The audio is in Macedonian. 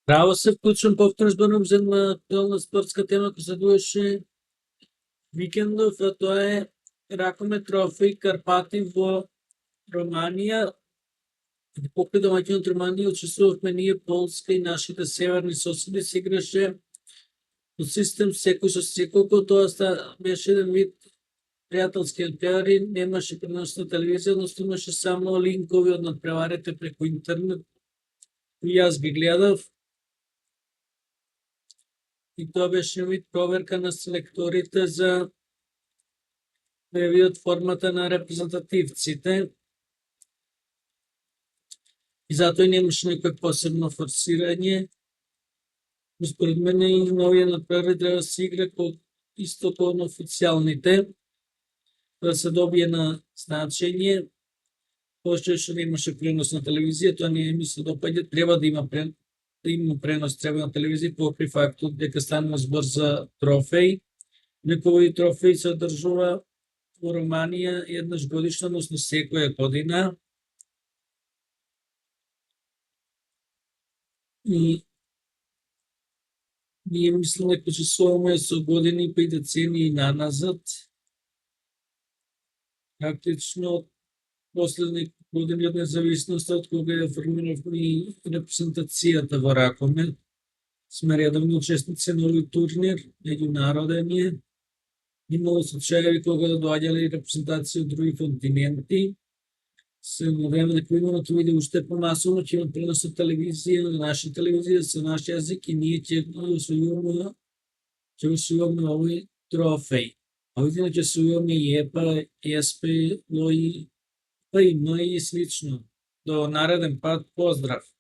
Право се вклучувам повторно зборувам за една актуелна спортска тема која се дуеше викендов, а тоа е Ракомет трофеј Карпати во Романија. Покрај домаќинот Романија учествувавме ние, Полска и нашите северни соседи, се играше од систем секој со секој, тоа беше еден вид пријателски алпиари, немаше пренос на телевизија, односно имаше само линкови од надпреварите преку интернет. И јас ги гледав. И тоа беше вид проверка на селекторите за да видат формата на репрезентативците. И затоа и немаше некој посебно форсирање. Според мене и новија надпревари треба да се игра исто како на официјалните, да се добие на значење. Пошто што немаше пренос на телевизија, тоа не ми се допаѓа, треба да има пренос треба на телевизија, покрај фактот дека станува збор за трофеј. Некој трофеј се одржува во Романија еднаш годишно, односно секоја година. И ние мислам дека учествуваме со години па и децении наназад. Практично последни години од независноста, од кога ја формиравме и репрезентацијата во ракомет, сме редовни учесници на овој турнир, меѓународен е. Имало случаеви кога да доаѓале репрезентации од други континенти. Се надеваме дека имаме ќе биде уште помасовно, ќе има пренос од телевизија, на наша телевизија, со наш јазик и ние ќе освојуваме овој трофеј. Овие ќе освојуваме и ЕПА, ЕСП, ЛОИ, ПИМ и слично. До нареден пат, поздрав!